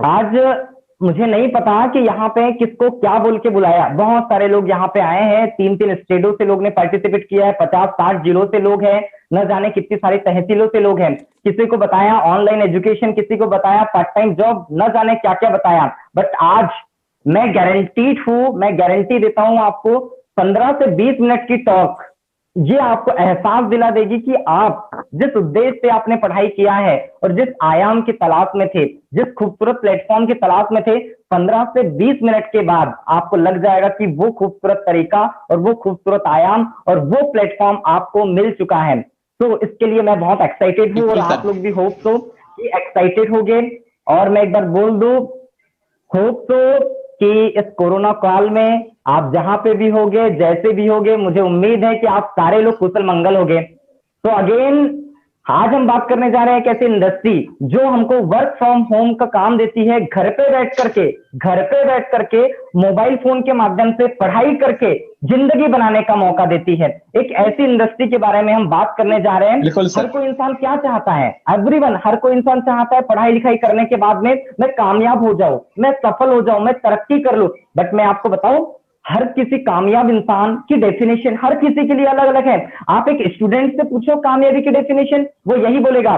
आज मुझे नहीं पता कि यहाँ पे किसको क्या बोल के बुलाया। बहुत सारे लोग यहाँ पे आए हैं, 3-3 स्टेटों से लोग ने पार्टिसिपेट किया है, 50-60 जिलों से लोग हैं, न जाने कितनी सारी तहसीलों से लोग हैं। किसी को बताया ऑनलाइन एजुकेशन, किसी को बताया पार्ट टाइम जॉब, न जाने क्या क्या बताया। बट आज मैं गारंटीड हूं, मैं गारंटी देता हूं आपको, 15 से 20 मिनट की टॉक ये आपको एहसास दिला देगी कि आप जिस उद्देश्य से आपने पढ़ाई किया है और जिस आयाम की तलाश में थे, जिस खूबसूरत प्लेटफॉर्म की तलाश में थे, 15 से 20 मिनट के बाद आपको लग जाएगा कि वो खूबसूरत तरीका और वो खूबसूरत आयाम और वो प्लेटफॉर्म आपको मिल चुका है। तो इसके लिए मैं बहुत एक्साइटेड हूँ और बिल्कुल आप सर। लोग भी होप तो कि एक्साइटेड होंगे। और मैं एक बार बोल दूं, होप तो कि इस कोरोना काल में आप जहां पे भी होगे, जैसे भी होगे, मुझे उम्मीद है कि आप सारे लोग कुशल मंगल होगे। तो अगेन आज हम बात करने जा रहे हैं एक ऐसी इंडस्ट्री जो हमको वर्क फ्रॉम होम का काम देती है। घर पे बैठ करके मोबाइल फोन के माध्यम से पढ़ाई करके जिंदगी बनाने का मौका देती है। एक ऐसी इंडस्ट्री के बारे में हम बात करने जा रहे हैं। बिल्कुल हर सर। कोई इंसान क्या चाहता है? एवरीवन, हर कोई इंसान चाहता है पढ़ाई लिखाई करने के बाद में मैं कामयाब हो जाऊं, मैं सफल हो जाऊं, मैं तरक्की कर लूं। बट मैं आपको बताऊं, हर किसी कामयाब इंसान की डेफिनेशन हर किसी के लिए अलग अलग है। आप एक स्टूडेंट से पूछो कामयाबी की डेफिनेशन, वो यही बोलेगा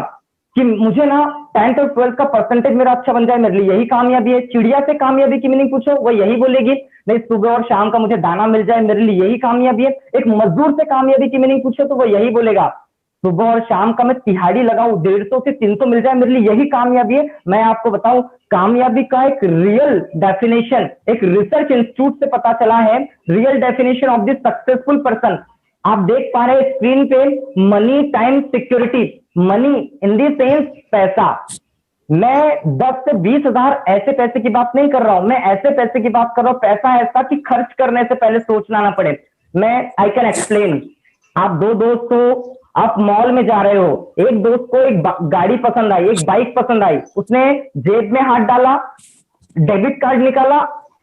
कि मुझे ना 10th और 12th का परसेंटेज मेरा अच्छा बन जाए, मेरे लिए यही कामयाबी है। चिड़िया से कामयाबी की मीनिंग पूछो, वो यही बोलेगी नहीं, सुबह और शाम का मुझे दाना मिल जाए, मेरे लिए यही कामयाबी है। एक मजदूर से कामयाबी की मीनिंग पूछो तो वो यही बोलेगा, सुबह और शाम का मैं तिहाड़ी लगाऊं, 150 से 300 मिल जाए, मेरे लिए यही कामयाबी है। मैं आपको बताऊं, कामयाबी का एक रियल डेफिनेशन एक रिसर्च इंस्टीट्यूट से पता चला है। Real definition of the successful person, आप देख पा रहे हैं स्क्रीन पे, money time security. Money in the sense पैसा। मैं 10 से 20 हजार ऐसे पैसे की बात नहीं कर रहा हूं, मैं ऐसे पैसे की बात कर रहा हूं, पैसा ऐसा कि खर्च करने से पहले सोचना ना पड़े। मैं आई कैन एक्सप्लेन। आप दो दोस्त हो, आप मॉल में जा रहे हो, एक दोस्त को एक गाड़ी पसंद आई, एक बाइक पसंद आई, उसने जेब में हाथ डाला, डेबिट कार्ड निकाला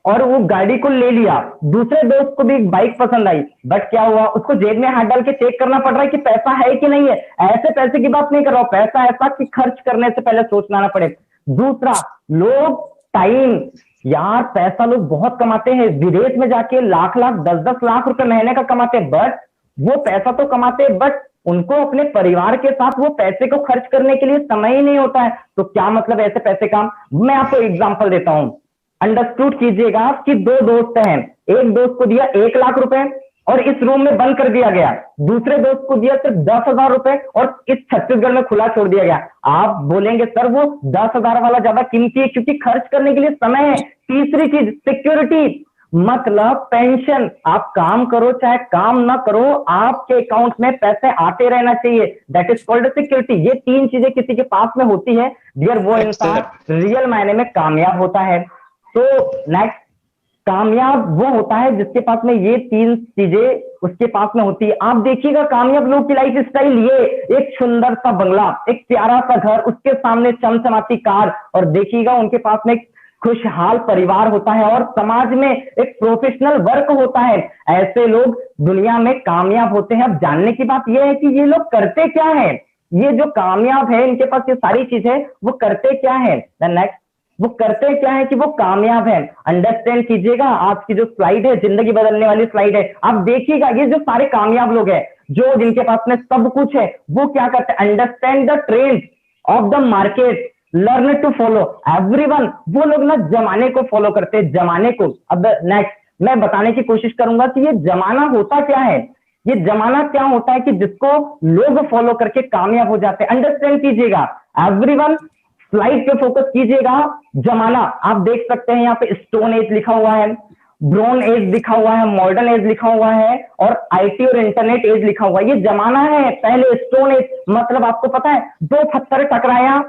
और वो गाड़ी को ले लिया। दूसरे दोस्त को भी एक बाइक पसंद आई, बट क्या हुआ, उसको जेब में हाथ डाल के चेक करना पड़ रहा है कि पैसा है कि नहीं है। ऐसे पैसे की बात नहीं कर रहा हूं, पैसा ऐसा कि खर्च करने से पहले सोचना ना पड़े। दूसरा, लोग टाइम, यार पैसा लोग बहुत कमाते हैं, विदेश में जाके लाख लाख 10-10 लाख रुपए महीने का कमाते हैं, बट वो पैसा तो कमाते हैं, बट उनको अपने परिवार के साथ वो पैसे को खर्च करने के लिए समय ही नहीं होता है। तो क्या मतलब ऐसे पैसे का? मैं आपको एग्जांपल देता हूं, अंडरस्टूड कीजिएगा कि दो दोस्त हैं, एक दोस्त को दिया 1 लाख रुपए और इस रूम में बंद कर दिया गया, दूसरे दोस्त को दिया सिर्फ 10,000 रुपए और इस छत्तीसगढ़ में खुला छोड़ दिया गया। आप बोलेंगे सर वो 10,000 वाला ज्यादा कीमती है क्योंकि खर्च करने के लिए समय है। तीसरी चीज सिक्योरिटी, मतलब पेंशन। आप काम करो चाहे काम ना करो, आपके अकाउंट में पैसे आते रहना चाहिए, दैट इज कॉल्ड सिक्योरिटी। ये तीन चीजें किसी के पास में होती है, डियर, वो यस इंसान सर। रियल मायने में कामयाब होता है। तो नेक्स्ट, कामयाब वो होता है जिसके पास में ये तीन चीजें उसके पास में होती है। आप देखिएगा कामयाब लोग की लाइफ स्टाइल, ये एक सुंदर सा बंगला, एक प्यारा सा घर, उसके सामने चमचमाती कार, और देखिएगा उनके पास में एक खुशहाल परिवार होता है और समाज में एक प्रोफेशनल वर्क होता है। ऐसे लोग दुनिया में कामयाब होते हैं। अब जानने की बात यह है कि ये लोग करते क्या है, ये जो कामयाब है इनके पास ये सारी चीज है, वो करते क्या है? नेक्स्ट, वो करते क्या है कि वो कामयाब है? अंडरस्टैंड कीजिएगा, आज की जो स्लाइड है जिंदगी बदलने वाली स्लाइड है, आप देखिएगा ये जो सारे कामयाब लोग हैं, जो जिनके पास में सब कुछ है, वो क्या करते हैं? Understand the trend of the market, learn to follow everyone. वो लोग ना जमाने को फॉलो करते हैं, जमाने को। अब नेक्स्ट मैं बताने की कोशिश करूंगा कि ये जमाना होता क्या है। ये जमाना क्या होता है कि जिसको लोग फॉलो करके कामयाब हो जाते हैं। अंडरस्टैंड कीजिएगा एवरीवन, स्लाइड पे फोकस कीजिएगा। जमाना आप देख सकते हैं, यहाँ पे स्टोन एज लिखा हुआ है, ब्रोन एज लिखा हुआ है, मॉडर्न एज लिखा हुआ है और आईटी और इंटरनेट एज लिखा हुआ है। ये जमाना है। पहले स्टोन एज मतलब आपको पता है, दो पत्थर टकराया,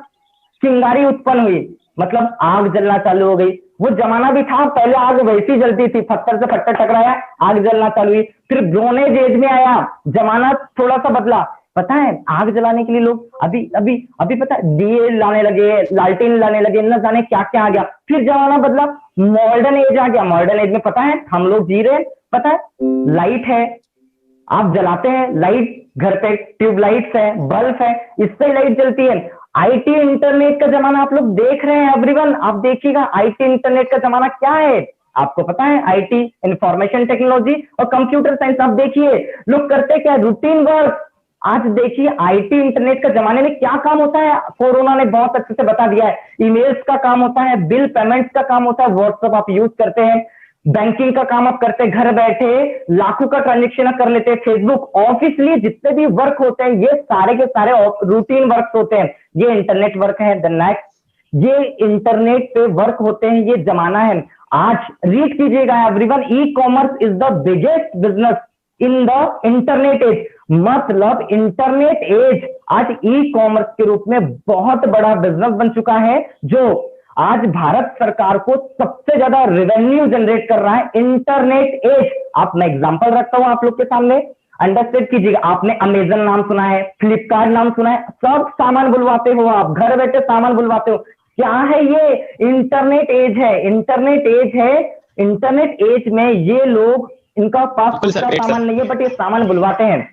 चिंगारी उत्पन्न हुई, मतलब आग जलना चालू हो गई। वो जमाना भी था, पहले आग वैसी जलती थी, पत्थर से पत्थर टकराया, आग जलना चालू हुई। फिर ब्रोनेज एज में आया, जमाना थोड़ा सा बदला। पता है आग जलाने के लिए लोग अभी अभी अभी पता है दिए लाने लगे, लालटेन लाने लगे, न जाने क्या क्या आ गया। फिर जमाना बदला, मॉडर्न एज आ गया। मॉडर्न एज में पता है हम लोग जी रहे हैं, पता है लाइट है, आप जलाते हैं लाइट, घर पे ट्यूबलाइट्स है, बल्ब है, इससे लाइट जलती है। आईटी इंटरनेट का जमाना आप लोग देख रहे हैं एवरीवन, आप देखिएगा आईटी इंटरनेट का जमाना क्या है। आपको पता है आईटी इंफॉर्मेशन टेक्नोलॉजी और कंप्यूटर साइंस, आप देखिए लोग करते क्या, रूटीन वर्क। आज देखिए आईटी इंटरनेट का जमाने में क्या काम होता है, कोरोना ने बहुत अच्छे से बता दिया है। ईमेल्स का काम होता है, बिल पेमेंट्स का काम होता है, व्हाट्सएप आप यूज करते हैं, बैंकिंग का काम आप करते हैं, घर बैठे लाखों का ट्रांजेक्शन आप कर लेते हैं, फेसबुक, ऑफिस लिए जितने भी वर्क होते हैं ये सारे के सारे रूटीन वर्क होते हैं, ये इंटरनेट वर्क है। द नेक्स्ट, ये इंटरनेट पे वर्क होते हैं, ये जमाना है। आज रीड कीजिएगा everyone, e commerce is the biggest business in the internet age. मतलब इंटरनेट एज आज ई कॉमर्स के रूप में बहुत बड़ा बिजनेस बन चुका है, जो आज भारत सरकार को सबसे ज्यादा रेवेन्यू जनरेट कर रहा है। इंटरनेट एज, आप मैं एग्जांपल रखता हूं आप लोग के सामने, अंडरस्टैंड कीजिएगा। आपने अमेजन नाम सुना है, फ्लिपकार्ट नाम सुना है, सब सामान बुलवाते हो आप, घर बैठे सामान बुलवाते हो। क्या है ये? इंटरनेट एज है, इंटरनेट एज है। इंटरनेट एज में ये लोग, इनका पास खुद का सामान नहीं है बट ये सामान बुलवाते हैं।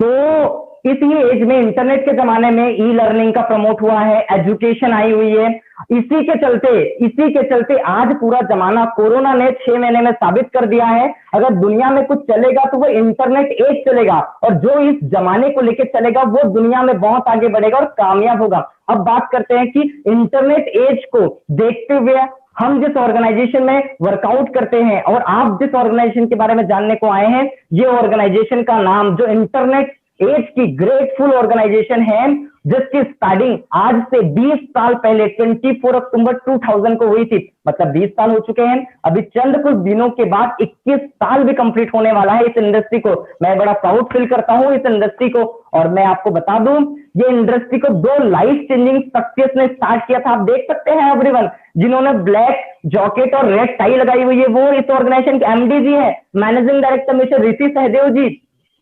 तो इसी एज में, इंटरनेट के जमाने में ई लर्निंग का प्रमोट हुआ है, एजुकेशन आई हुई है। इसी के चलते आज पूरा जमाना, कोरोना ने 6 महीने में साबित कर दिया है, अगर दुनिया में कुछ चलेगा तो वो इंटरनेट एज चलेगा, और जो इस जमाने को लेकर चलेगा वो दुनिया में बहुत आगे बढ़ेगा और कामयाब होगा। अब बात करते हैं कि इंटरनेट एज को देखते हुए हम जिस ऑर्गेनाइजेशन में वर्कआउट करते हैं और आप जिस ऑर्गेनाइजेशन के बारे में जानने को आए हैं, ये ऑर्गेनाइजेशन का नाम, जो इंटरनेट एज की ग्रेटफुल ऑर्गेनाइजेशन है, जिसकी स्टार्टिंग आज से 20 साल पहले 24 अक्टूबर 2000 को हुई थी। मतलब 20 साल हो चुके हैं, अभी चंद कुछ दिनों के बाद 21 साल भी कंप्लीट होने वाला है इस इंडस्ट्री को। मैं बड़ा प्राउड फील करता हूं इस इंडस्ट्री को, और मैं आपको बता दूं ये इंडस्ट्री को 2 लाइफ चेंजिंग सक्सेस ने स्टार्ट किया था। आप देख सकते हैं एवरीवन, जिन्होंने ब्लैक जॉकेट और रेड टाई लगाई हुई है वो इस ऑर्गेनाइजेशन के एमडी जी है, मैनेजिंग डायरेक्टर मिस्टर ऋषि सहदेव जी,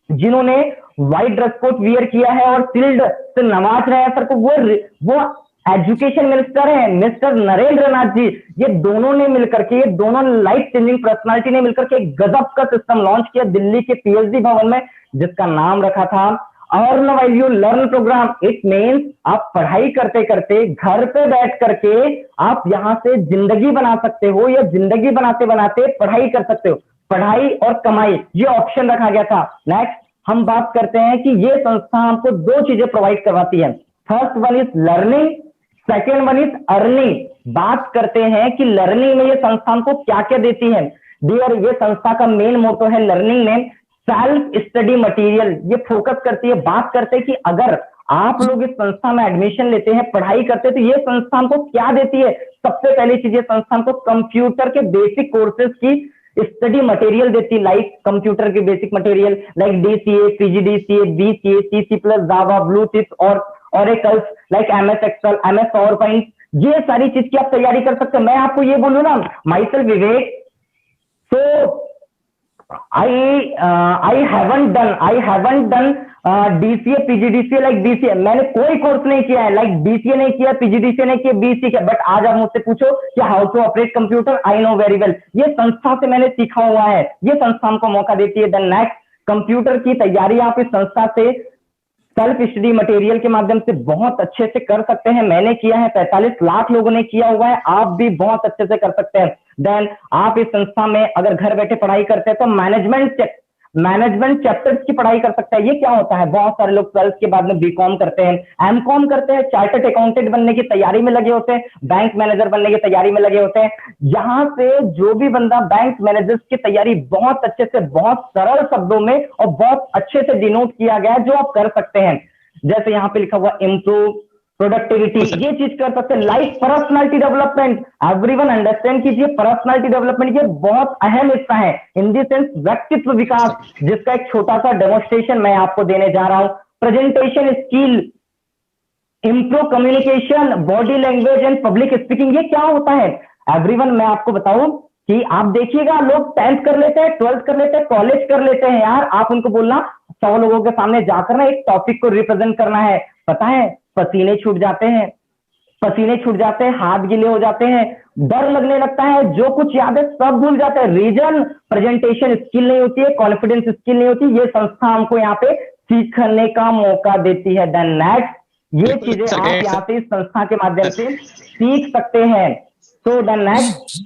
जिन्होंने व्हाइट ड्रेस कोट वियर किया है और शील्ड से नवाज रहे हैं सर को, वो एजुकेशन मिनिस्टर है मिस्टर नरेंद्र नाथ जी। ये दोनों ने मिलकर के, ये दोनों लाइफ चेंजिंग पर्सनालिटी ने मिलकर के एक गजब का सिस्टम लॉन्च किया दिल्ली के पीएचडी भवन में, जिसका नाम रखा था earn while you learn programme. It means आप पढ़ाई करते करते घर पे बैठ करके आप यहां से जिंदगी बना सकते हो, या जिंदगी बनाते बनाते पढ़ाई कर सकते हो। पढ़ाई और कमाई, ये ऑप्शन रखा गया था। नेक्स्ट हम बात करते हैं कि ये संस्था हमको 2 चीजें प्रोवाइड करवाती है। First one is learning, second one is earning. बात करते हैं कि लर्निंग में ये संस्था हमको क्या क्या देती है। डियर, ये संस्था का मेन मोटो है लर्निंग में सेल्फ स्टडी मटेरियल, ये फोकस करती है। बात करते हैं कि अगर आप लोग इस संस्था में एडमिशन लेते हैं, पढ़ाई करते हैं, तो ये संस्था हमको क्या देती है। सबसे पहली चीज, ये संस्था हमको कंप्यूटर के बेसिक कोर्सेज की स्टडी मटेरियल देती, लाइक कंप्यूटर के basic material like DCA, PGDCA, BCA, C plus, Java, Bluetooth और Oracles like MS Excel, MS PowerPoint, ये सारी चीज की आप तैयारी कर सकते हैं। मैं आपको ये बोलूं ना, माई self Vivek, so I haven't done DCA, PGDCA like BCA, मैंने कोई कोर्स नहीं किया है, लाइक BCA नहीं किया, PGDCA नहीं किया, BCA किया, बट आज आप मुझसे पूछो कि how to operate computer, I know very well. ये संस्था से मैंने सीखा हुआ है, ये संस्था हमको मौका देती है। देन नेक्स्ट, कंप्यूटर की तैयारी आप इस संस्था से सेल्फ स्टडी मटेरियल के माध्यम से बहुत अच्छे से कर सकते हैं। मैंने किया है, 45 लाख लोगों ने किया हुआ है, आप भी बहुत अच्छे से कर सकते हैं। देन आप इस संस्था में अगर घर बैठे पढ़ाई करते हैं तो मैनेजमेंट चैप्टर्स की पढ़ाई कर सकते हैं। ये क्या होता है, बहुत सारे लोग 12th के बाद में बीकॉम करते हैं, एमकॉम करते हैं, चार्टर्ड अकाउंटेंट बनने की तैयारी में लगे होते हैं, बैंक मैनेजर बनने की तैयारी में लगे होते हैं। यहां से जो भी बंदा बैंक मैनेजर की तैयारी बहुत अच्छे से, बहुत सरल शब्दों में और बहुत अच्छे से डिनोट किया गया है, जो आप कर सकते हैं। जैसे यहाँ पे लिखा हुआ इम्प्रूव प्रोडक्टिविटी, ये चीज कर सकते हैं। Life personality development, everyone understand कीजिए, पर्सनालिटी डेवलपमेंट ये बहुत अहम हिस्सा है इन द सेंस व्यक्तित्व विकास, जिसका एक छोटा सा डेमोन्स्ट्रेशन मैं आपको देने जा रहा हूं। Presentation skill, improve communication, body language and public speaking, ये क्या होता है एवरीवन, मैं आपको बताऊं कि आप देखिएगा, लोग 10th कर लेते हैं, 12th कर लेते हैं, कॉलेज कर लेते हैं, यार आप उनको बोलना 100 लोगों के सामने जाकर ना एक टॉपिक को रिप्रेजेंट करना है, पता है पसीने छूट जाते हैं, हाथ गीले हो जाते हैं, डर लगने लगता है, जो कुछ याद है सब भूल जाते हैं। रीजन प्रेजेंटेशन स्किल नहीं होती है, कॉन्फिडेंस स्किल नहीं होती। ये संस्था हमको यहाँ पे सीखने का मौका देती है। देन नेक्स्ट, ये चीजें आप यहाँ से इस संस्था के माध्यम से सीख सकते हैं। So the next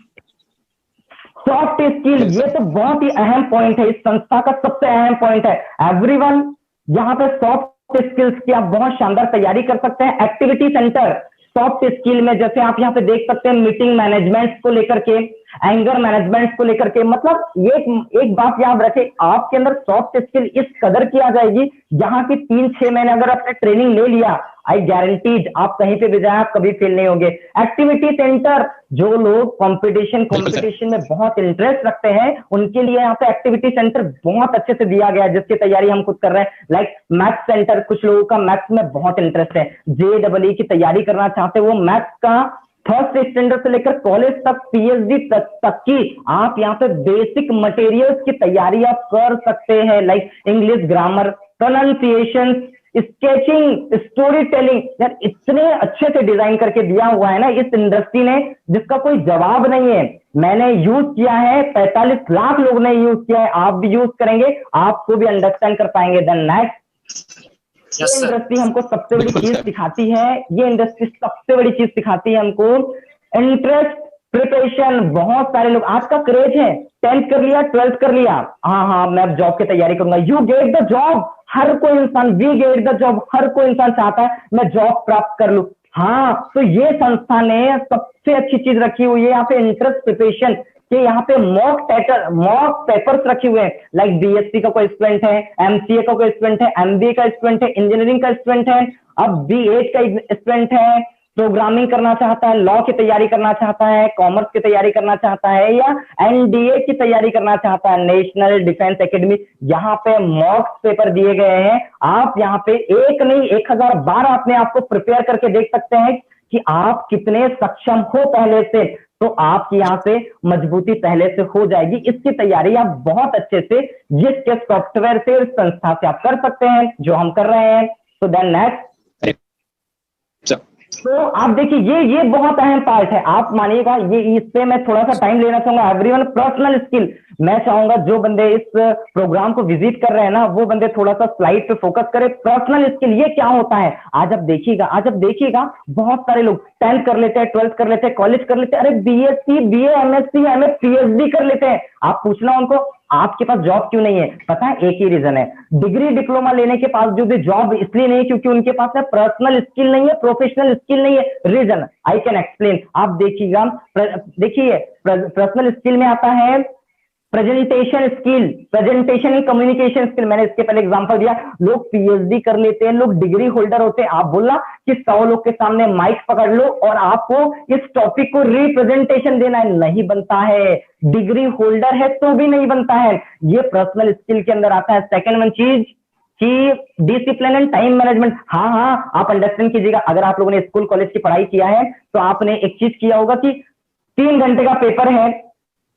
soft skill, ये तो बहुत ही अहम पॉइंट है, इस संस्था का सबसे अहम पॉइंट है। एवरीवन यहाँ पे सॉफ्ट स्किल्स की आप बहुत शानदार तैयारी कर सकते हैं। एक्टिविटी सेंटर सॉफ्ट स्किल में जैसे आप यहाँ पे देख सकते हैं, मीटिंग मैनेजमेंट को लेकर के, एंगर मैनेजमेंट को लेकर के, मतलब एक बात याद रखें, आपके अंदर सॉफ्ट स्किल इस कदर की आ जाएगी, जहां की 3-6 महीने अगर आपने ट्रेनिंग ले लिया, आई गारंटीड आप कहीं पे भी जाए आप कभी फेल नहीं होंगे। एक्टिविटी सेंटर, जो लोग कंपटीशन में बहुत इंटरेस्ट रखते हैं उनके लिए यहाँ पे एक्टिविटी सेंटर बहुत अच्छे से दिया गया है, जिसकी तैयारी हम खुद कर रहे हैं। लाइक मैथ्स सेंटर, कुछ लोगों का मैथ्स में बहुत इंटरेस्ट है, JEE की तैयारी करना चाहते हैं, वो मैथ्स का फर्स्ट स्टैंडर्ड से लेकर कॉलेज तक, PhD तक की आप यहाँ पे बेसिक मटेरियल्स की तैयारी आप कर सकते हैं। Like English grammar, pronunciation, sketching, story telling, यार इतने अच्छे से डिजाइन करके दिया हुआ है ना इस इंडस्ट्री ने, जिसका कोई जवाब नहीं है। मैंने यूज किया है, 45 लाख लोग ने यूज किया है, आप भी यूज करेंगे, आपको भी अंडरस्टैंड कर पाएंगे। देन नेक्स्ट, ये इंडस्ट्री हमको सबसे बड़ी चीज सिखाती है, ये इंडस्ट्री सबसे बड़ी चीज सिखाती है हमको इंटरेस्ट, प्रिपरेशन। बहुत सारे लोग, आज का क्रेज है 10th कर लिया, 12th कर लिया, हाँ मैं अब जॉब की तैयारी करूंगा, यू गेट द जॉब, हर कोई इंसान, वी गेट द जॉब, हर कोई इंसान चाहता है मैं जॉब प्राप्त कर लूं। हाँ, तो ये संस्था ने सबसे अच्छी चीज रखी हुई है यहाँ पे, इंटरेस्ट प्रिपरेशन के यहाँ पे मॉक पेपर्स रखे हुए हैं। लाइक BSc का कोई स्टूडेंट है, MCA का कोई स्टूडेंट है, MBA का स्टूडेंट है, इंजीनियरिंग का स्टूडेंट है, अब B8 का स्टूडेंट है, प्रोग्रामिंग करना चाहता है, लॉ की तैयारी करना चाहता है, कॉमर्स की तैयारी करना चाहता है, या NDA की तैयारी करना चाहता है, नेशनल डिफेंस एकेडमी, यहाँ पे मॉक पेपर दिए गए हैं। आप यहाँ पे एक नहीं 1000 बार अपने आप को प्रिपेयर करके देख सकते हैं कि आप कितने सक्षम हो पहले से, तो आपकी यहाँ से मजबूती पहले से हो जाएगी। इसकी तैयारी आप बहुत अच्छे से जिसके सॉफ्टवेयर से, संस्था से आप कर सकते हैं, जो हम कर रहे हैं। तो देन नेक्स्ट, तो आप देखिए ये बहुत अहम पार्ट है, आप मानिएगा, ये इस पे मैं थोड़ा सा टाइम लेना चाहूंगा। एवरीवन, पर्सनल स्किल, मैं चाहूंगा जो बंदे इस प्रोग्राम को विजिट कर रहे हैं ना, वो बंदे थोड़ा सा स्लाइड पे फोकस करें। पर्सनल स्किल ये क्या होता है, आज आप देखिएगा बहुत सारे लोग 10th कर लेते हैं, 12th कर लेते हैं, कॉलेज कर लेते हैं, अरे BSc, BA, MSc, MA, PhD कर लेते हैं। आप पूछना उनको आपके पास जॉब क्यों नहीं है, पता है एक ही रीजन है, डिग्री डिप्लोमा लेने के पास जो भी जॉब इसलिए नहीं है क्योंकि उनके पास है पर्सनल स्किल नहीं है, प्रोफेशनल स्किल नहीं है। रीजन आई कैन एक्सप्लेन, आप देखिएगा, देखिए पर्सनल स्किल में आता है presentation skill, presentation and communication skill. मैंने इसके पहले एग्जांपल दिया, लोग PhD कर लेते हैं, लोग डिग्री होल्डर होते हैं, आप बोलना कि 100 लोग के सामने माइक पकड़ लो और आपको इस टॉपिक को रिप्रेजेंटेशन देना है, नहीं बनता है। डिग्री होल्डर है तो भी नहीं बनता है, ये पर्सनल स्किल के अंदर आता है। सेकेंड वन चीज कि डिसिप्लिन एंड टाइम मैनेजमेंट। हाँ, आप अंडरस्टैंड कीजिएगा, अगर आप लोगों ने स्कूल कॉलेज की पढ़ाई किया है तो आपने एक चीज किया होगा कि 3 घंटे का पेपर है,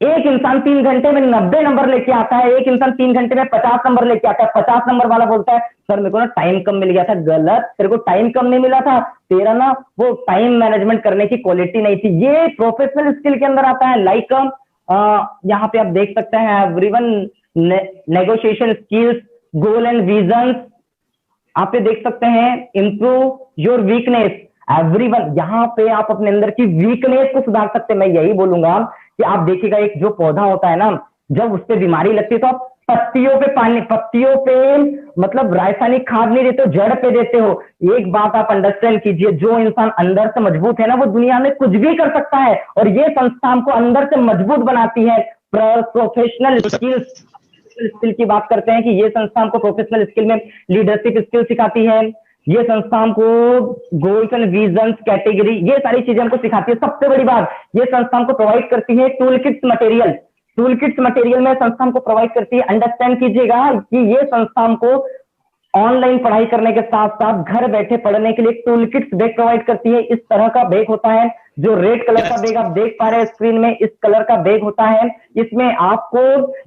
एक इंसान 3 घंटे में 90 नंबर लेके आता है, एक इंसान 3 घंटे में 50 नंबर लेके आता है। 50 नंबर वाला बोलता है सर मेरे को ना टाइम कम मिल गया था। गलत, तेरे को टाइम कम नहीं मिला था, तेरा ना वो टाइम मैनेजमेंट करने की क्वालिटी नहीं थी। ये प्रोफेशनल स्किल के अंदर आता है। लाइक यहाँ पे आप देख सकते हैं everyone, negotiation skills, goal and vision, आप ये देख सकते हैं, इंप्रूव योर वीकनेस। एवरीवन, यहाँ पे आप अपने अंदर की वीकनेस को सुधार सकते हैं। मैं यही बोलूंगा कि आप देखिएगा, एक जो पौधा होता है ना, जब उस पर बीमारी लगती है तो आप पत्तियों पे मतलब रासायनिक खाद नहीं देते हो, जड़ पे देते हो। एक बात आप अंडरस्टैंड कीजिए, जो इंसान अंदर से मजबूत है ना, वो दुनिया में कुछ भी कर सकता है, और ये संस्था हमको अंदर से मजबूत बनाती है। प्रोफेशनल स्किल की बात करते हैं कि ये संस्था हमको प्रोफेशनल स्किल में लीडरशिप स्किल सिखाती है, ये संस्था हमको गोल्स एंड विजन्स, कैटेगरी, ये सारी चीजें हमको सिखाती है। सबसे बड़ी बात, ये संस्था हमको प्रोवाइड करती है टूल किट्स मटेरियल में संस्था हमको प्रोवाइड करती है। अंडरस्टैंड कीजिएगा कि ये संस्था हमको ऑनलाइन पढ़ाई करने के साथ साथ घर बैठे पढ़ने के लिए टूल किट्स बैग प्रोवाइड करती है। इस तरह का बैग होता है, जो रेड कलर का बैग आप देख पा रहे हैं स्क्रीन में, इस कलर का बैग होता है। इसमें आपको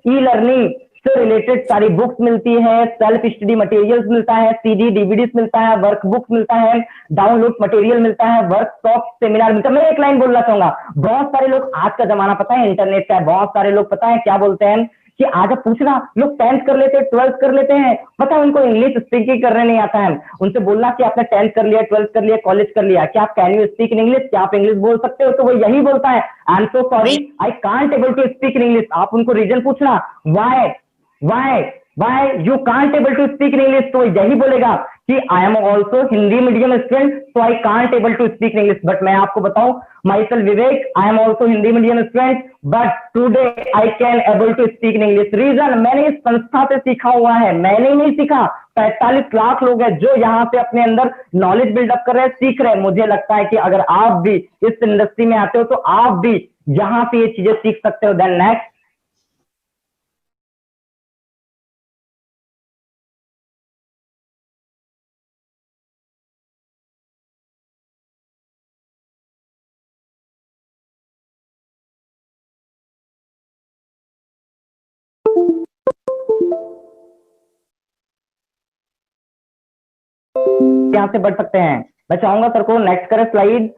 ई लर्निंग से रिलेटेड सारी बुक्स मिलती है, सेल्फ स्टडी मटेरियल्स मिलता है, CD DVDs मिलता है, वर्कबुक्स मिलता है, डाउनलोड मटेरियल मिलता है, वर्कशॉप सेमिनार मिलता है। मैं एक लाइन बोलना चाहूंगा, बहुत सारे लोग, आज का जमाना पता है इंटरनेट का है, बहुत सारे लोग पता है क्या बोलते हैं कि आज आप पूछना, लोग 10th कर लेते हैं, 12th कर लेते हैं, पता है उनको इंग्लिश स्पीकिंग करने नहीं आता है। उनसे बोलना कि आपने 10th कर लिया, 12th कर लिया, कॉलेज कर लिया, क्या आप can you speak in English, क्या आप इंग्लिश बोल सकते हो? तो वो यही बोलता है, I am so sorry, I can't able to speak in English. आप उनको रीजन पूछना, why why why you can't able to speak in English, तो यही बोलेगा कि I am also Hindi medium student, so I can't able to speak in English. But मैं आपको बताऊं, my self Vivek, I am also Hindi medium student, but today I can able to speak in English. Reason, मैंने इस संस्था से सीखा हुआ है, मैंने ही नहीं सीखा, 45 लाख लोग हैं जो यहाँ पे अपने अंदर नॉलेज बिल्डअप कर रहे हैं, सीख रहे हैं। मुझे लगता है कि अगर आप भी इस इंडस्ट्री में आते हो तो आप भी यहाँ से ये चीजें सीख सकते हो। देन नेक्स्ट, यहाँ से बढ़ सकते हैं। मैं चाहूंगा सर को नेक्स्ट करें स्लाइड।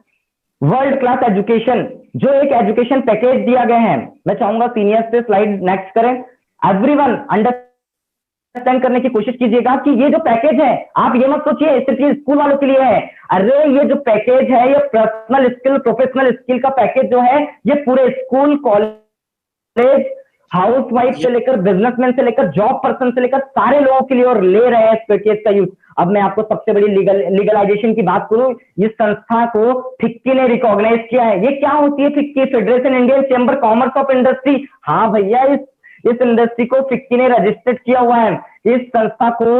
वर्ल्ड क्लास एजुकेशन, जो एक एजुकेशन पैकेज दिया गया है, मैं चाहूंगा सीनियर से स्लाइड नेक्स्ट करें। एवरीवन अंडरस्टैंड करने की कोशिश कीजिएगा कि ये जो पैकेज है, आप ये मत सोचिए सिर्फ ये स्कूल वालों के लिए है। अरे ये जो पैकेज है, ये पर्सनल स्किल, प्रोफेशनल स्किल का पैकेज जो है, ये पूरे स्कूल, कॉलेज, हाउस वाइफ से लेकर बिजनेसमैन से लेकर जॉब पर्सन से लेकर सारे लोगों के लिए और ले रहे हैं इस पैकेज का यूज। अब मैं आपको सबसे बड़ी लीगलाइजेशन की बात करूं, इस संस्था को फिक्की ने रिकॉग्नाइज किया है। ये क्या होती है FICCI? Federation Indian chamber commerce of industry. हाँ भैया, इस इंडस्ट्री को फिक्की ने रजिस्टर्ड किया हुआ है। इस संस्था को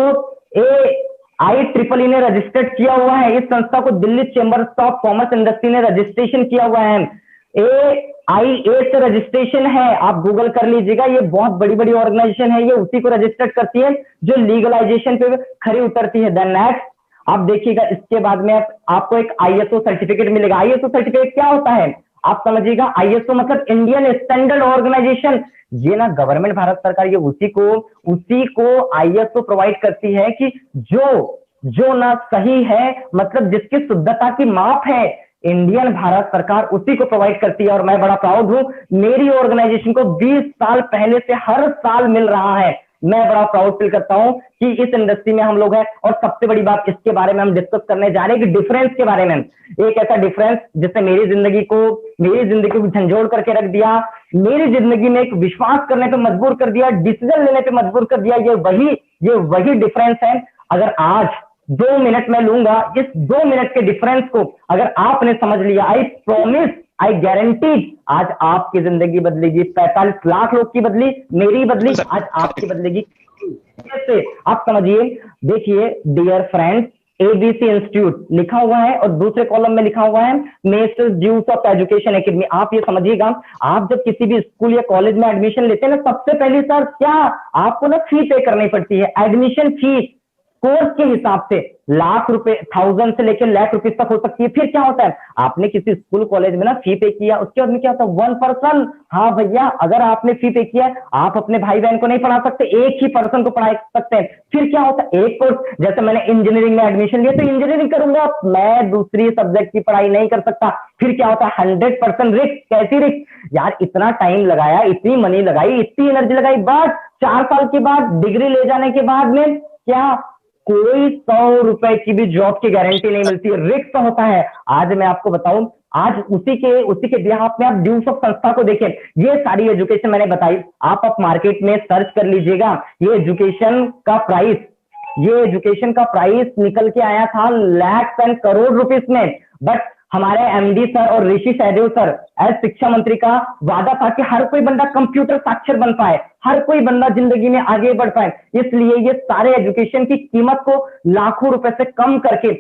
IEEE ने रजिस्टर्ड किया हुआ है। इस संस्था को Delhi chamber of commerce industry ने रजिस्ट्रेशन किया हुआ है। AIA से रजिस्ट्रेशन है, आप गूगल कर लीजिएगा। ये बहुत बड़ी बड़ी ऑर्गेनाइजेशन है, ये उसी को रजिस्टर्ड करती है जो लीगलाइजेशन पे खरी उतरती है। देन नेक्स्ट आप देखिएगा, इसके बाद में आपको एक ISO सर्टिफिकेट मिलेगा। ISO सर्टिफिकेट क्या होता है आप समझिएगा। ISO मतलब इंडियन स्टैंडर्ड ऑर्गेनाइजेशन। ये ना गवर्नमेंट भारत सरकार ये उसी को ISO प्रोवाइड करती है कि जो ना सही है, मतलब जिसकी शुद्धता की माप है, इंडियन भारत सरकार उसी को प्रोवाइड करती है। और मैं बड़ा प्राउड हूं, मेरी ऑर्गेनाइजेशन को 20 साल पहले से हर साल मिल रहा है। मैं बड़ा प्राउड फील करता हूं कि इस इंडस्ट्री में हम लोग हैं। और सबसे बड़ी बात इसके बारे में हम डिस्कस करने जा रहे हैं कि डिफरेंस के बारे में, एक ऐसा डिफरेंस जिसने मेरी जिंदगी को झंझोड़ करके रख दिया, मेरी जिंदगी में एक विश्वास करने पे मजबूर कर दिया, डिसीजन लेने पे मजबूर कर दिया। ये वही डिफरेंस है। अगर आज 2 मिनट में लूंगा, इस 2 मिनट के डिफरेंस को अगर आपने समझ लिया, आई प्रॉमिस, आई गारंटी, आज आपकी जिंदगी बदलेगी। 45 लाख लोग की बदली, मेरी बदली, आज आपकी बदलेगी। कैसे आप समझिए, देखिए डियर फ्रेंड्स, ABC इंस्टीट्यूट लिखा हुआ है और दूसरे कॉलम में लिखा हुआ है messrs dues of education academy. आप ये समझिएगा, आप जब किसी भी स्कूल या कॉलेज में एडमिशन लेते हैं ना, सबसे पहले सर क्या आपको ना फी पे करनी पड़ती है, एडमिशन फीस। कोर्स के हिसाब से लाख रुपए, 1000 से लेकर लाख रुपए तक हो सकती है। फिर क्या होता है, आपने किसी स्कूल कॉलेज में ना फी पे किया, उसके बाद में क्या होता है, 1 पर्सन। हाँ भैया, अगर आपने फी पे किया, आप अपने भाई बहन को नहीं पढ़ा सकते, एक ही पर्सन को पढ़ा सकते हैं। फिर क्या होता है, एक कोर्स, जैसे मैंने इंजीनियरिंग में एडमिशन लिया तो इंजीनियरिंग करूंगा, मैं दूसरी सब्जेक्ट की पढ़ाई नहीं कर सकता। फिर क्या होता है, 100% रिस्क। कैसी रिस्क यार, इतना टाइम लगाया, इतनी मनी लगाई, इतनी एनर्जी लगाई, बट 4 साल के बाद डिग्री ले जाने के बाद में क्या कोई 100 रुपए की भी जॉब की गारंटी नहीं मिलती, रिस्क होता है। आज मैं आपको बताऊं, आज उसी के बिहाफ में आप ड्यूज ऑफ संस्था को देखें। ये सारी एजुकेशन मैंने बताई, आप मार्केट में सर्च कर लीजिएगा। ये एजुकेशन का प्राइस निकल के आया था लाख एंड करोड़ रुपीस में। बट हमारे MD सर और ऋषि सहदेव सर एज शिक्षा मंत्री का वादा था कि हर कोई बंदा कंप्यूटर साक्षर बन पाए, हर कोई बंदा जिंदगी में आगे बढ़ पाए। इसलिए ये सारे एजुकेशन की कीमत को लाखों रुपए से कम करके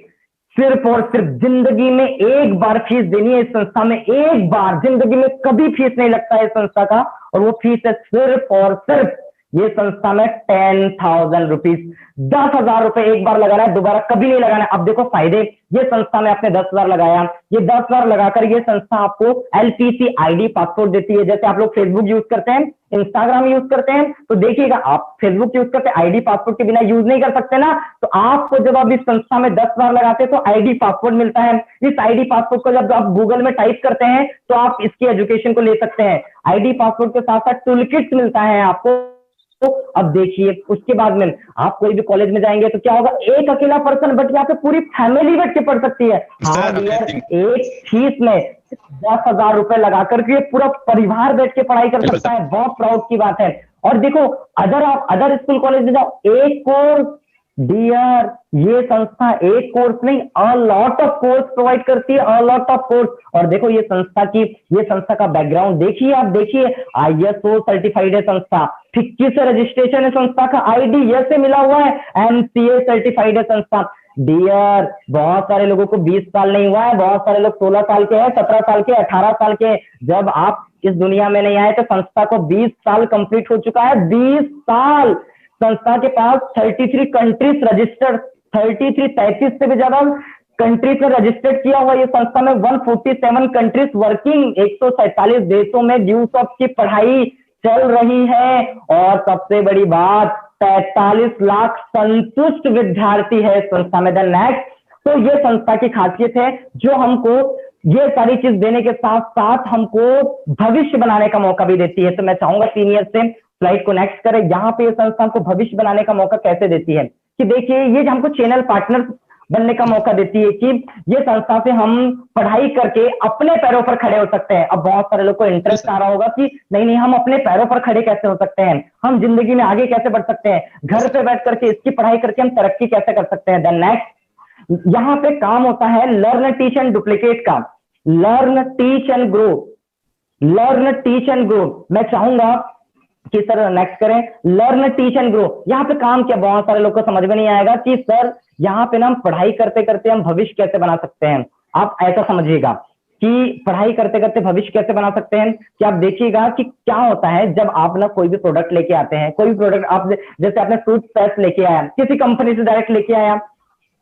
सिर्फ और सिर्फ जिंदगी में एक बार फीस देनी है इस संस्था में, एक बार जिंदगी में कभी फीस नहीं लगता है इस संस्था का, और वो फीस है सिर्फ और सिर्फ ये संस्था में 10,000 रुपीज, 10,000 रुपए एक बार लगाना है, दोबारा कभी नहीं लगाना है। अब देखो फायदे, ये संस्था में आपने 10,000 लगाया, ये 10,000 लगाकर ये संस्था आपको एलपीसी आईडी पासवर्ड देती है। जैसे आप लोग फेसबुक यूज करते हैं, इंस्टाग्राम यूज करते हैं, तो देखिएगा आप फेसबुक यूज करते हैं, आईडी पासवर्ड के बिना यूज नहीं कर सकते ना। तो आपको जब आप इस संस्था में 10,000 लगाते हैं तो आईडी पासवर्ड मिलता है। इस आईडी पासवर्ड को जब आप गूगल में टाइप करते हैं तो आप इसकी एजुकेशन को ले सकते हैं। आईडी पासवर्ड के साथ साथ टूल किट्स मिलता है आपको। तो अब देखिए उसके बाद में आप कोई भी कॉलेज में जाएंगे तो क्या होगा, एक अकेला पर्सन बट यहाँ पे पूरी फैमिली बैठ के पढ़ सकती है। हाँ डियर, एक फीस में 10,000 रुपए लगाकर के पूरा परिवार बैठ के पढ़ाई कर सकता है। बहुत प्राउड की बात है। और देखो अदर स्कूल कॉलेज में जाओ, एक कोर्स, डियर ये संस्था एक कोर्स नहीं, a lot of course provide करती है, अ लॉट ऑफ कोर्स। और देखो ये संस्था का बैकग्राउंड देखिए, आप देखिए ISO सर्टिफाइड है संस्था, 21 से रजिस्ट्रेशन है संस्था का, IDS से मिला हुआ है, MCA सर्टिफाइड है संस्था। डियर बहुत सारे लोगों को 20 साल नहीं हुआ है, बहुत सारे लोग 16 साल के हैं, 17 साल के, 18 साल के। जब आप इस दुनिया में नहीं आए तो संस्था को 20 साल कंप्लीट हो चुका है, 20 साल। संस्था के पास 33 कंट्रीज रजिस्टर्ड, 33 से भी ज्यादा कंट्रीज में रजिस्टर्ड किया हुआ। ये संस्था में 147 कंट्रीज वर्किंग, 147 देशों में ड्यूस ऑफ की पढ़ाई चल रही है। और सबसे बड़ी बात, 43 लाख संतुष्ट विद्यार्थी है संस्था में। द नेक्स्ट, तो ये संस्था की खासियत है जो हमको ये सारी चीज देने के साथ साथ हमको भविष्य बनाने का मौका भी देती है। तो मैं चाहूंगा सीनियर से स्लाइड को नेक्स्ट करें। यहाँ पे ये संस्था हमको भविष्य बनाने का मौका कैसे देती है कि देखिए ये हमको चैनल पार्टनर बनने का मौका देती है कि ये संस्था से हम पढ़ाई करके अपने पैरों पर खड़े हो सकते हैं। अब बहुत सारे लोग को इंटरेस्ट आ रहा होगा कि नहीं हम अपने पैरों पर खड़े कैसे हो सकते हैं, हम जिंदगी में आगे कैसे बढ़ सकते हैं, घर पे बैठ करके इसकी पढ़ाई करके हम तरक्की कैसे कर सकते हैं। देन नेक्स्ट, यहाँ पे काम होता है लर्न टीच एंड डुप्लीकेट का, learn teach and grow, learn teach and grow. मैं चाहूंगा कि सर नेक्स्ट करें, लर्न टीच एंड ग्रो। यहाँ पे काम क्या, बहुत सारे लोग को समझ में नहीं आएगा कि सर यहाँ पे ना हम पढ़ाई करते करते हम भविष्य कैसे बना सकते हैं। आप ऐसा समझिएगा कि पढ़ाई करते करते भविष्य कैसे बना सकते हैं कि आप देखिएगा कि क्या होता है जब आप ना कोई भी प्रोडक्ट लेके आते हैं, कोई भी प्रोडक्ट आप जैसे आपने फ्रूट पेस्ट लेके आया, किसी कंपनी से डायरेक्ट लेके आया,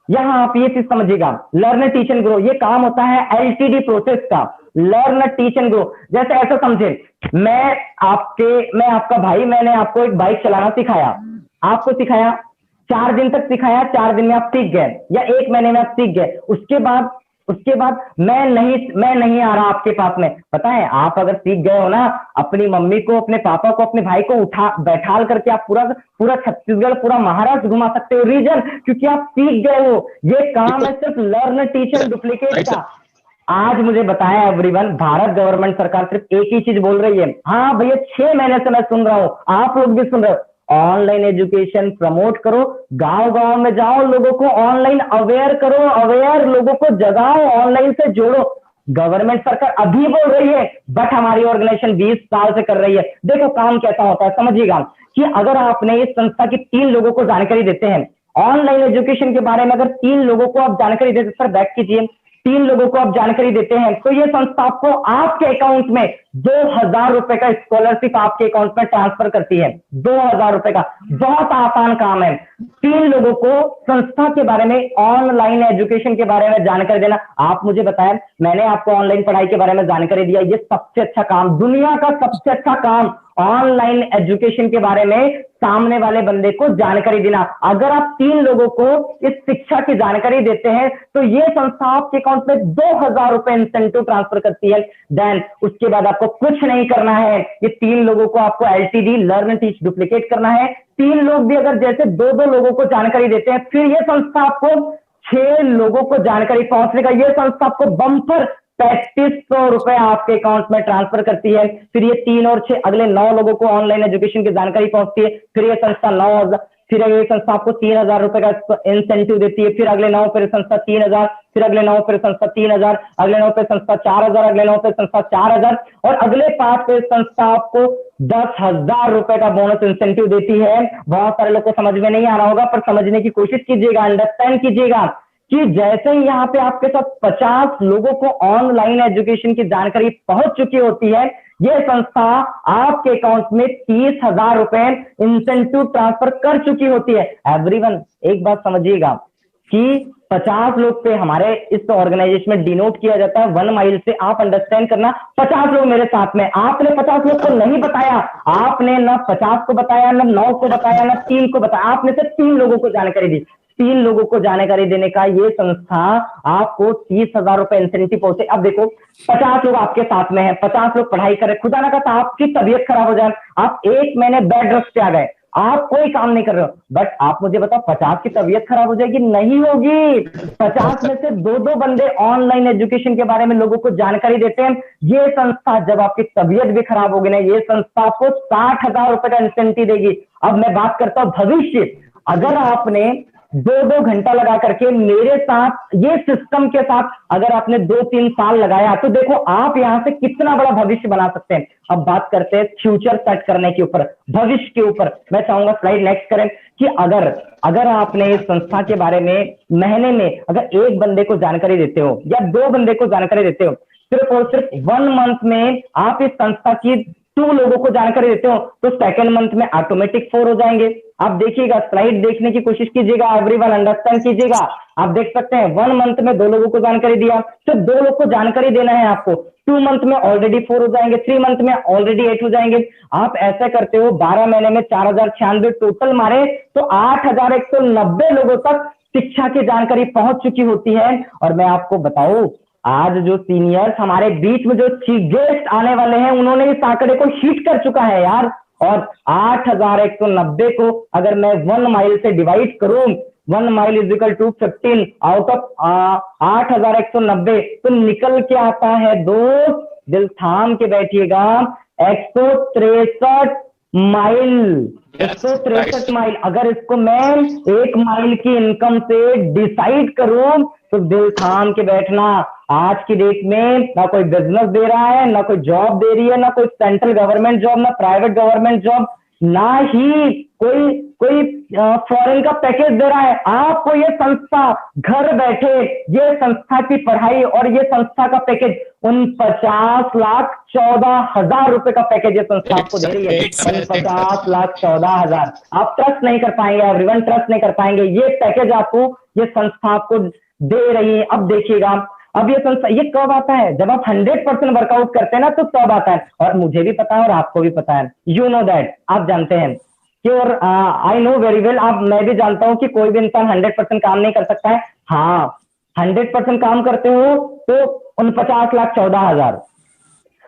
यहाँ आप ये चीज समझिएगा, लर्न टीच एंड ग्रो। ये काम होता है LTD प्रोसेस का, लर्न टीच एंड ग्रो। जैसे ऐसा समझे, मैं आपका भाई, मैंने आपको एक बाइक चलाना सिखाया, आपको सिखाया, 4 दिन तक सिखाया, 4 दिन में आप सीख गए या 1 महीने में आप सीख गए। उसके बाद मैं नहीं आ रहा आपके पास में। पता है आप अगर सीख गए हो ना, अपनी मम्मी को, अपने पापा को, अपने भाई को बैठाल करके आप पूरा छत्तीसगढ़, पूरा महाराष्ट्र घुमा सकते हो। रीजन, क्योंकि आप सीख गए हो। ये काम है सिर्फ लर्न टीच एंड डुप्लीकेट का। आज मुझे बताया एवरीवन, भारत गवर्नमेंट सरकार सिर्फ एक ही चीज बोल रही है। हाँ भैया 6 महीने से मैं सुन रहा हूं, आप लोग भी सुन रहे हो, ऑनलाइन एजुकेशन प्रमोट करो, गांव गांव में जाओ, लोगों को ऑनलाइन अवेयर करो, अवेयर लोगों को जगाओ, ऑनलाइन से जोड़ो। गवर्नमेंट सरकार अभी बोल रही है बट हमारी ऑर्गेनाइजेशन 20 साल से कर रही है। देखो काम कैसा होता है समझिएगा कि अगर आपने इस संस्था की 3 लोगों को जानकारी देते हैं ऑनलाइन एजुकेशन के बारे में, अगर 3 लोगों को आप जानकारी देते, सर बैक कीजिए, 3 लोगों को आप जानकारी देते हैं तो ये संस्था आपको आपके अकाउंट में 2,000 रुपए का स्कॉलरशिप आपके अकाउंट में ट्रांसफर करती है। 2,000 रुपए का बहुत आसान काम है। 3 लोगों को संस्था के बारे में, ऑनलाइन एजुकेशन के बारे में जानकारी देना। आप मुझे बताएं, मैंने आपको ऑनलाइन पढ़ाई के बारे में जानकारी दिया, ये सबसे अच्छा काम, दुनिया का सबसे अच्छा काम, ऑनलाइन एजुकेशन के बारे में सामने वाले बंदे को जानकारी देना। अगर आप 3 लोगों को इस शिक्षा की जानकारी देते हैं तो ये संस्था आपके अकाउंट में 2,000 रुपए इंसेंटिव ट्रांसफर करती है। देन उसके बाद आपको कुछ नहीं करना है, ये 3 लोगों को आपको LTD लर्न टीच डुप्लीकेट करना है। 3 लोग भी अगर जैसे 2-2 लोगों को जानकारी देते हैं, फिर ये संस्था आपको 6 लोगों को जानकारी पहुंचने का, ये संस्था आपको बम्पर 3,500 रुपए आपके अकाउंट में ट्रांसफर करती है। फिर ये 3 और 6 अगले 9 लोगों को ऑनलाइन एजुकेशन की जानकारी पहुंचती है। फिर ये संस्था 9,000, फिर ये संस्था आपको 3,000 रुपए का इंसेंटिव देती है। फिर अगले 9 फिर संस्था 3,000, फिर अगले 9 फिर संस्था 3,000, अगले 9 पे संस्था 4,000, अगले 9 पे संस्था 4,000 और अगले 5 पे संस्था आपको 10,000 रुपए का बोनस इंसेंटिव देती है। बहुत सारे लोग को समझ में नहीं आ रहा होगा पर समझने की कोशिश कीजिएगा, अंडरस्टैंड कीजिएगा कि जैसे ही यहाँ पे आपके साथ 50 लोगों को ऑनलाइन एजुकेशन की जानकारी पहुंच चुकी होती है, ये संस्था आपके अकाउंट में 30,000 रुपए इंसेंटिव ट्रांसफर कर चुकी होती है। एवरीवन एक बात समझिएगा कि 50 लोग पे हमारे इस ऑर्गेनाइजेशन में डिनोट किया जाता है 1 माइल से। आप अंडरस्टैंड करना, 50 लोग मेरे साथ में, आपने 50 लोग को नहीं बताया, आपने ना 50 को बताया, ना 9 को बताया, ना 3 को बताया, आपने सिर्फ 3 लोगों को जानकारी दी। 3 लोगों को जानकारी देने का ये संस्था आपको 30,000 रुपए इंसेंटिव पहुंचे। अब देखो 50 लोग आपके साथ में है, 50 लोग पढ़ाई कर रहे, खुदा ना खाता आपकी तबीयत खराब हो जाए, आप 1 महीने बेड रेस्ट पे आ गए, आप कोई काम नहीं कर रहे हो, बट आप मुझे बताओ 50 की तबीयत खराब हो जाएगी? नहीं होगी। 50 में से 2-2 बंदे ऑनलाइन एजुकेशन के बारे में लोगों को जानकारी देते हैं। ये संस्था जब आपकी तबीयत भी खराब होगी ना, ये संस्था आपको 60,000 रुपए का इंसेंटिव देगी। अब मैं बात करता हूं भविष्य, अगर आपने 2-2 घंटा लगा करके मेरे साथ ये सिस्टम के साथ अगर आपने 2-3 साल लगाया तो देखो आप यहां से कितना बड़ा भविष्य बना सकते हैं। अब बात करते हैं फ्यूचर सेट करने के ऊपर, भविष्य के ऊपर। मैं चाहूंगा स्लाइड नेक्स्ट करें कि अगर आपने इस संस्था के बारे में महीने में अगर 1 बंदे को जानकारी देते हो या 2 बंदे को जानकारी देते हो, सिर्फ और सिर्फ 1 मंथ में आप इस संस्था की 2 लोगों को जानकारी देते हो तो सेकेंड मंथ में ऑटोमेटिक 4 हो जाएंगे। आप देखिएगा, स्लाइड देखने की कोशिश कीजिएगा, एवरीवन अंडरस्टैंड कीजिएगा। आप देख सकते हैं 1 मंथ में 2 लोगों को जानकारी दिया, तो 2 लोग को जानकारी देना है आपको, 2 मंथ में ऑलरेडी 4 हो जाएंगे, 3 मंथ में ऑलरेडी 8 हो जाएंगे। आप ऐसा करते हो 12 महीने में 4096 टोटल मारे तो 8190 लोगों तक शिक्षा की जानकारी पहुंच चुकी होती है। और मैं आपको बताऊं, आज जो सीनियर्स हमारे बीच में जो चीफ गेस्ट आने वाले हैं उन्होंने इस आंकड़े को हिट कर चुका है यार। और 8190 को अगर मैं 1 माइल से डिवाइड करूं, 1 mile is equal to 15 out of 8190 तो निकल के आता है दोस्त, दिल थाम के बैठिएगा, 163 माइल। 163 माइल। अगर इसको मैं 1 माइल की इनकम से डिसाइड करूं तो दिल थाम के बैठना, आज की डेट में ना कोई बिजनेस दे रहा है, ना कोई जॉब दे रही है, ना कोई सेंट्रल गवर्नमेंट जॉब, ना प्राइवेट गवर्नमेंट जॉब, ना ही कोई फॉरेन का पैकेज दे रहा है आपको। ये संस्था घर बैठे ये संस्था की पढ़ाई और ये संस्था का पैकेज 49,14,000 रुपए का पैकेज ये संस्था आपको दे रही है। 49,14,000। आप ट्रस्ट नहीं कर पाएंगे एवरीवन, ट्रस्ट नहीं कर पाएंगे। ये पैकेज आपको ये संस्था आपको दे रही है। अब देखिएगा, अब ये संस्था ये कब आता है? जब आप 100% वर्कआउट करते हैं ना तो तब आता है। और मुझे भी पता है और आपको भी पता है, यू नो दैट, आप जानते हैं कि, और आई नो वेरी वेल, आप मैं भी जानता हूं कि कोई भी इंसान 100% काम नहीं कर सकता है। हाँ, 100% काम करते हो तो 49,14,000।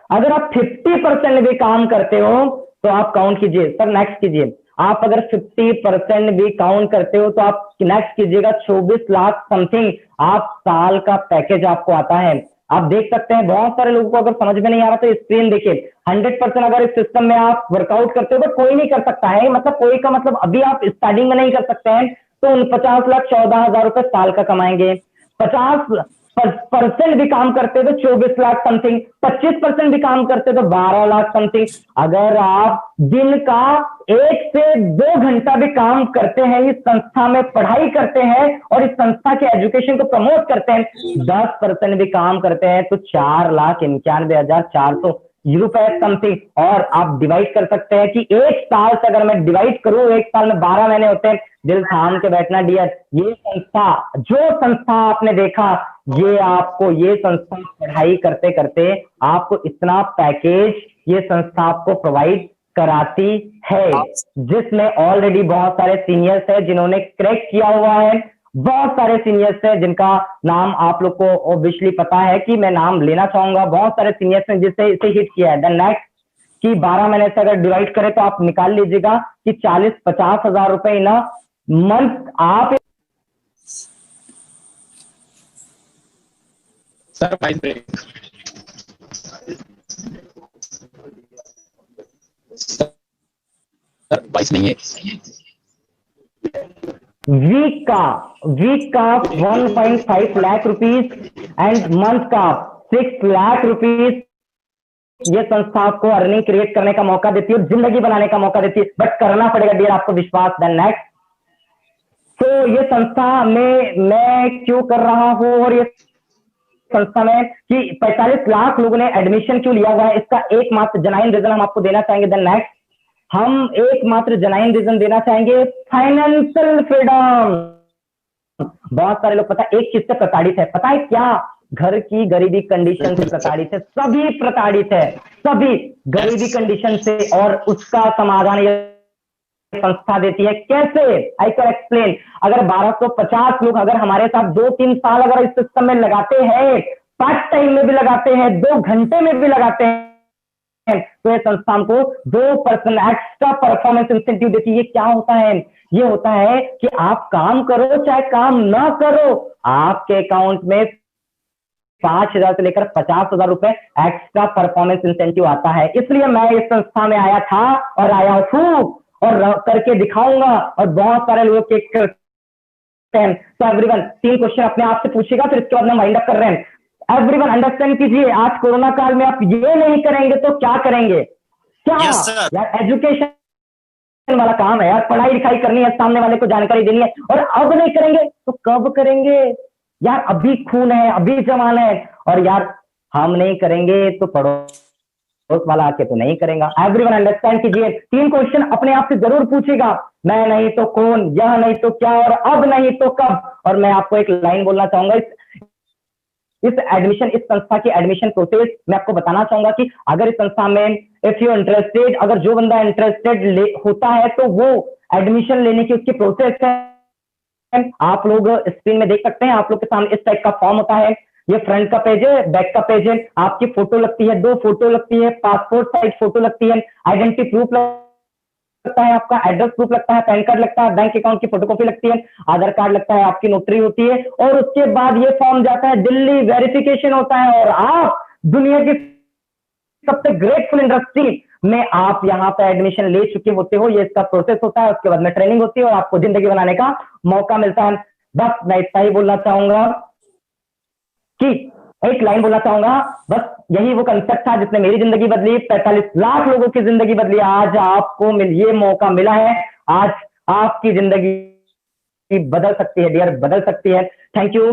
अगर आप 50% भी काम करते हो तो आप काउंट कीजिए सर, नेक्स्ट कीजिए। आप अगर 50% भी काउंट करते हो तो आप नेक्स्ट कीजिएगा, 24 लाख समथिंग आप साल का पैकेज आपको आता है। आप देख सकते हैं बहुत सारे लोगों को अगर समझ में नहीं आ रहा तो स्क्रीन देखिए। 100% अगर इस सिस्टम में आप वर्कआउट करते हो तो कोई नहीं कर सकता है, मतलब कोई का मतलब अभी आप स्टार्टिंग में नहीं कर सकते हैं तो 49,14,000 रुपए साल का कमाएंगे। 50% भी काम करते तो 24 लाख समथिंग, 25% भी काम करते तो 12 लाख समथिंग। अगर आप दिन का 1 से 2 घंटा भी काम करते हैं, इस संस्था में पढ़ाई करते हैं और इस संस्था के एजुकेशन को प्रमोट करते हैं, 10% भी काम करते हैं तो 4,91,400 रुपए समथिंग। और आप डिवाइड कर सकते हैं कि 1 साल से अगर मैं डिवाइड करूं, 1 साल में 12 महीने होते हैं, दिल थाम के बैठना डियर। ये संस्था, जो संस्था आपने देखा, ये आपको ये संस्था पढ़ाई करते करते आपको इतना पैकेज ये संस्था आपको प्रोवाइड कराती है, जिसमें ऑलरेडी बहुत सारे सीनियर्स हैं जिन्होंने क्रैक किया हुआ है। बहुत सारे सीनियर्स हैं जिनका नाम आप लोग को ऑब्वियसली पता है कि मैं नाम लेना चाहूंगा। बहुत सारे सीनियर्स हैं जिससे इसे हिट किया है। द नेक्स्ट कि 12 महीने से अगर डिवाइड करें तो आप निकाल लीजिएगा कि 40-50 हजार रुपए ना मंथ आप सर ब्रेक सर 22 नहीं है। वीक का 1.5 लाख रुपीज एंड मंथ का 6 लाख रुपीज ये संस्था आपको अर्निंग क्रिएट करने का मौका देती है, जिंदगी बनाने का मौका देती है, बट करना पड़ेगा डियर, आपको विश्वास। देन नेक्स्ट, तो ये संस्था में मैं क्यों कर रहा हूं और ये संस्था में कि 45 लाख लोगों ने एडमिशन क्यों लिया हुआ है, इसका एकमात्र जेन्युइन रीजन हम आपको देना चाहेंगे। देन नेक्स्ट, हम एकमात्र जेन्युइन रीजन देना चाहेंगे फाइनेंशियल फ्रीडम। बहुत सारे लोग पता एक चीज से प्रताड़ित है, पता है क्या? घर की गरीबी कंडीशन से प्रताड़ित है, सभी प्रताड़ित है, सभी गरीबी कंडीशन से, और उसका समाधान ये संस्था देती है। कैसे? I can explain. अगर 1250 लोग अगर हमारे साथ 2-3 साल अगर इस सिस्टम में लगाते हैं, पार्ट टाइम में भी लगाते हैं, 2 घंटे में भी लगाते हैं, तो ये संस्था को 2% एक्स्ट्रा परफॉर्मेंस इंसेंटिव देती है। ये क्या होता है? ये होता है कि आप काम करो चाहे काम ना करो, आपके अकाउंट में 5,000 से लेकर 50,000 रुपए एक्स्ट्रा परफॉर्मेंस इंसेंटिव आता है। इसलिए मैं इस संस्था में आया था और आया हूं और करके दिखाऊंगा, और बहुत सारे लोग के करते हैं। तो एवरीवन 3 क्वेश्चन अपने आप से पूछेगा, फिर इसके बाद हम वाइंड अप कर रहे हैं। एवरीवन अंडरस्टैंड कीजिए, आज कोरोना काल में आप ये नहीं करेंगे तो क्या करेंगे? क्या? यार एजुकेशन वाला काम है यार, पढ़ाई लिखाई करनी है, सामने वाले को जानकारी देनी है, और अब नहीं करेंगे तो कब करेंगे? यार अभी खून है, अभी जवान है, और यार हम नहीं करेंगे तो पड़ोस वाला आके तो नहीं करेगा। एवरीवन अंडरस्टैंड कीजिए, 3 क्वेश्चन अपने आप से जरूर पूछेगा, मैं नहीं तो कौन, यह नहीं तो क्या, और अब नहीं तो कब। और मैं आपको एक लाइन बोलना चाहूंगा, इस एडमिशन, इस संस्था की एडमिशन प्रोसेस मैं आपको बताना चाहूंगा कि अगर इस संस्था में इफ यू इंटरेस्टेड, अगर जो बंदा इंटरेस्टेड होता है तो वो एडमिशन लेने की उसकी प्रोसेस है। आप लोग स्क्रीन में देख सकते हैं, आप लोग के सामने इस टाइप का फॉर्म होता है। ये फ्रंट का पेज है, बैक का पेज है, आपकी फोटो लगती है, 2 फोटो लगती है, पासपोर्ट साइज फोटो लगती है, आइडेंटिटी प्रूफ लगता है, आपका एड्रेस प्रूफ लगता है, पैन कार्ड लगता है, बैंक अकाउंट की फोटोकॉपी लगती है, आधार कार्ड लगता है, आपकी नोटरी होती है, और उसके बाद ये फॉर्म जाता है दिल्ली, वेरिफिकेशन होता है, और आप दुनिया की सबसे ग्रेटफुल इंडस्ट्री में आप यहाँ पे एडमिशन ले चुके होते हो। ये इसका प्रोसेस होता है, उसके बाद में ट्रेनिंग होती है और आपको जिंदगी बनाने का मौका मिलता है। बस मैं इतना ही बोलना चाहूंगा कि एक लाइन बोलना चाहूंगा, बस यही वो कंसेप्ट था जिसने मेरी जिंदगी बदली, 45 लाख लोगों की जिंदगी बदली। आज आपको ये मौका मिला है, आज आपकी जिंदगी बदल सकती है डियर, बदल सकती है। Thank you.